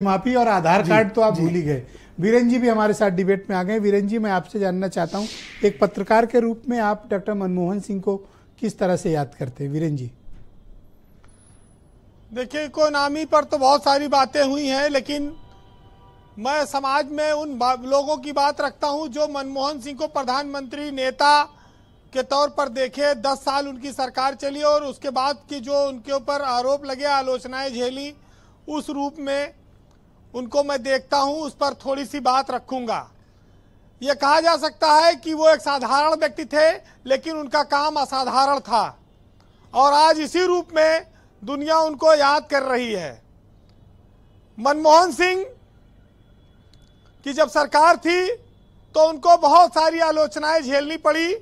माफी और आधार कार्ड तो आप भूल ही गए। वीरेन जी भी हमारे साथ डिबेट में आ गए। वीरेन जी, मैं आपसे जानना चाहता हूं, एक पत्रकार के रूप में आप डॉक्टर मनमोहन सिंह को किस तरह से याद करते हैं? वीरेन जी। देखिए, इकोनॉमी पर तो बहुत सारी बातें हुई हैं, लेकिन मैं समाज में उन लोगों की बात रखता हूं जो मनमोहन सिंह को प्रधानमंत्री नेता के तौर पर देखे। 10 साल उनकी सरकार चली और उसके बाद की जो उनके ऊपर आरोप लगे, आलोचनाएं झेली, उस रूप में उनको मैं देखता हूं। उस पर थोड़ी सी बात रखूंगा। ये कहा जा सकता है कि वो एक साधारण व्यक्ति थे, लेकिन उनका काम असाधारण था और आज इसी रूप में दुनिया उनको याद कर रही है। मनमोहन सिंह की जब सरकार थी तो उनको बहुत सारी आलोचनाएं झेलनी पड़ी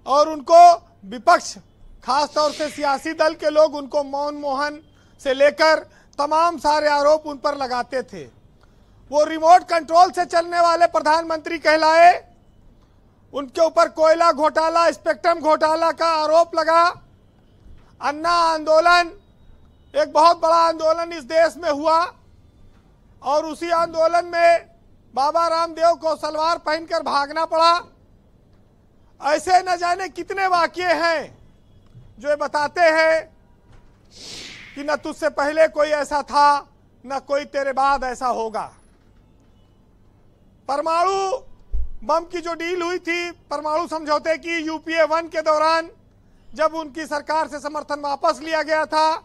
और उनको विपक्ष, खासतौर से सियासी दल के लोग उनको मनमोहन से लेकर तमाम सारे आरोप उन पर लगाते थे। वो रिमोट कंट्रोल से चलने वाले प्रधानमंत्री कहलाए। उनके ऊपर कोयला घोटाला, स्पेक्ट्रम घोटाला का आरोप लगा। अन्ना आंदोलन, एक बहुत बड़ा आंदोलन इस देश में हुआ और उसी आंदोलन में बाबा रामदेव को सलवार पहनकर भागना पड़ा। ऐसे न जाने कितने वाकये हैं जो ये बताते हैं कि न तुझसे पहले कोई ऐसा था, न कोई तेरे बाद ऐसा होगा। परमाणु बम की जो डील हुई थी, परमाणु समझौते की, यूपीए 1 के दौरान जब उनकी सरकार से समर्थन वापस लिया गया था,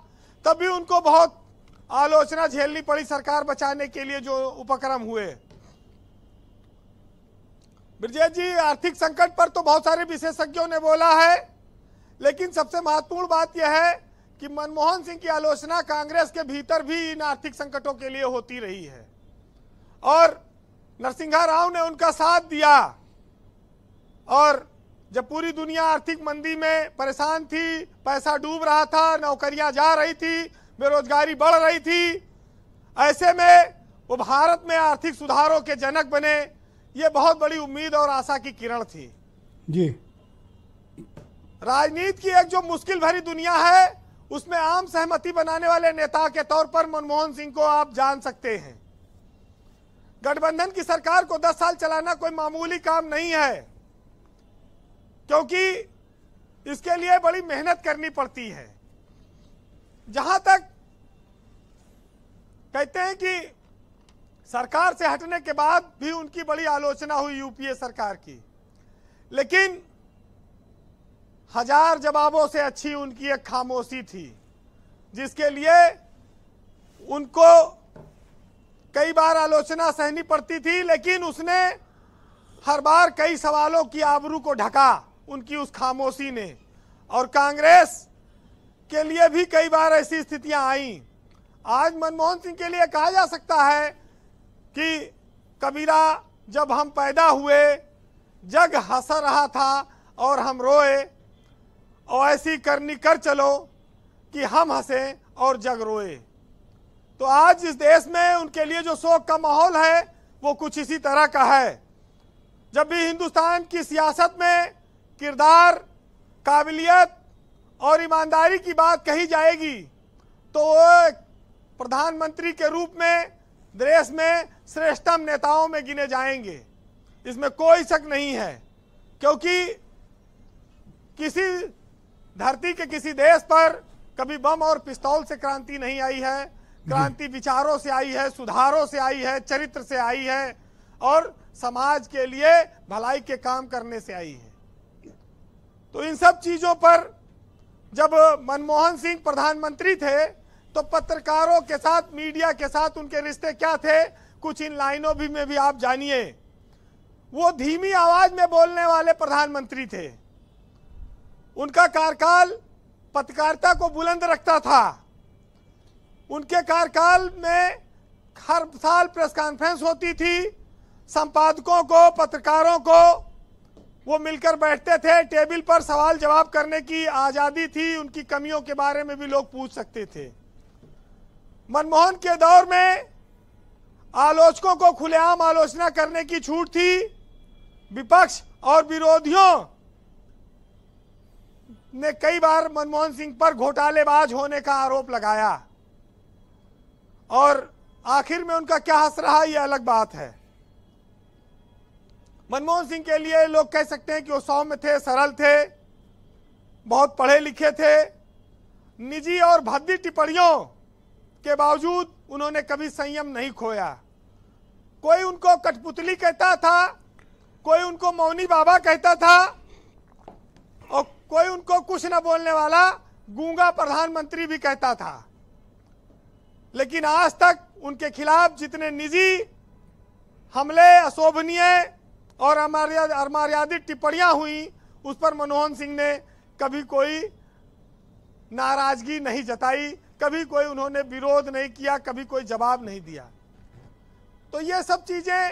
तब भी उनको बहुत आलोचना झेलनी पड़ी सरकार बचाने के लिए जो उपक्रम हुए। ब्रजेश जी, आर्थिक संकट पर तो बहुत सारे विशेषज्ञों ने बोला है, लेकिन सबसे महत्वपूर्ण बात यह है कि मनमोहन सिंह की आलोचना कांग्रेस के भीतर भी इन आर्थिक संकटों के लिए होती रही है और नरसिंहा राव ने उनका साथ दिया। और जब पूरी दुनिया आर्थिक मंदी में परेशान थी, पैसा डूब रहा था, नौकरियां जा रही थी, बेरोजगारी बढ़ रही थी, ऐसे में वो भारत में आर्थिक सुधारों के जनक बने। ये बहुत बड़ी उम्मीद और आशा की किरण थी जी। राजनीति की एक जो मुश्किल भरी दुनिया है, उसमें आम सहमति बनाने वाले नेता के तौर पर मनमोहन सिंह को आप जान सकते हैं। गठबंधन की सरकार को 10 साल चलाना कोई मामूली काम नहीं है, क्योंकि इसके लिए बड़ी मेहनत करनी पड़ती है। जहां तक कहते हैं कि सरकार से हटने के बाद भी उनकी बड़ी आलोचना हुई यूपीए सरकार की, लेकिन हजार जवाबों से अच्छी उनकी एक खामोशी थी, जिसके लिए उनको कई बार आलोचना सहनी पड़ती थी, लेकिन उसने हर बार कई सवालों की आबरू को ढका उनकी उस खामोशी ने। और कांग्रेस के लिए भी कई बार ऐसी स्थितियां आई। आज मनमोहन सिंह के लिए कहा जा सकता है कि कबीरा, जब हम पैदा हुए जग हंस रहा था और हम रोए, और ऐसी करनी कर चलो कि हम हंसे और जग रोए। तो आज इस देश में उनके लिए जो शोक का माहौल है वो कुछ इसी तरह का है। जब भी हिंदुस्तान की सियासत में किरदार, काबिलियत और ईमानदारी की बात कही जाएगी, तो वो प्रधानमंत्री के रूप में देश में श्रेष्ठतम नेताओं में गिने जाएंगे, इसमें कोई शक नहीं है। क्योंकि किसी धरती के किसी देश पर कभी बम और पिस्तौल से क्रांति नहीं आई है। क्रांति विचारों से आई है, सुधारों से आई है, चरित्र से आई है और समाज के लिए भलाई के काम करने से आई है। तो इन सब चीजों पर जब मनमोहन सिंह प्रधानमंत्री थे तो पत्रकारों के साथ, मीडिया के साथ उनके रिश्ते क्या थे, कुछ इन लाइनों में भी आप जानिए। वो धीमी आवाज में बोलने वाले प्रधानमंत्री थे। उनका कार्यकाल पत्रकारिता को बुलंद रखता था। उनके कार्यकाल में हर साल प्रेस कॉन्फ्रेंस होती थी। संपादकों को, पत्रकारों को वो मिलकर बैठते थे, टेबल पर सवाल जवाब करने की आजादी थी। उनकी कमियों के बारे में भी लोग पूछ सकते थे। मनमोहन के दौर में आलोचकों को खुलेआम आलोचना करने की छूट थी। विपक्ष और विरोधियों ने कई बार मनमोहन सिंह पर घोटालेबाज होने का आरोप लगाया और आखिर में उनका क्या हश्र रहा, यह अलग बात है। मनमोहन सिंह के लिए लोग कह सकते हैं कि वो सौम्य थे, सरल थे, बहुत पढ़े लिखे थे। निजी और भद्दी टिप्पणियों के बावजूद उन्होंने कभी संयम नहीं खोया। कोई उनको कठपुतली कहता था, कोई उनको मौनी बाबा कहता था, और कोई उनको कुछ न बोलने वाला गूंगा प्रधानमंत्री भी कहता था। लेकिन आज तक उनके खिलाफ जितने निजी हमले, अशोभनीय और अमर्यादित टिप्पणियां हुई, उस पर मनमोहन सिंह ने कभी कोई नाराजगी नहीं जताई, कभी कोई उन्होंने विरोध नहीं किया, कभी कोई जवाब नहीं दिया। तो ये सब चीजें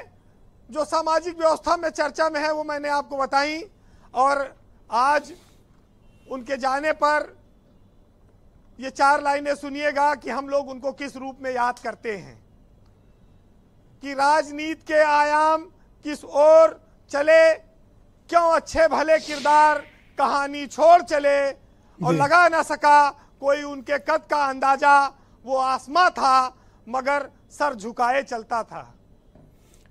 जो सामाजिक व्यवस्था में चर्चा में है वो मैंने आपको बताई। और आज उनके जाने पर ये 4 लाइनें सुनिएगा कि हम लोग उनको किस रूप में याद करते हैं, कि राजनीति के आयाम किस ओर चले, क्यों अच्छे भले किरदार कहानी छोड़ चले, और लगा ना सका कोई उनके कद का अंदाजा, वो आसमां था मगर सर झुकाए चलता था।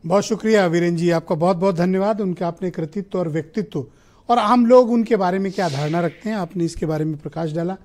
बहुत शुक्रिया वीरेंद्र जी, आपका बहुत बहुत धन्यवाद। उनके अपने कृतित्व और व्यक्तित्व और आम लोग उनके बारे में क्या धारणा रखते हैं, आपने इसके बारे में प्रकाश डाला।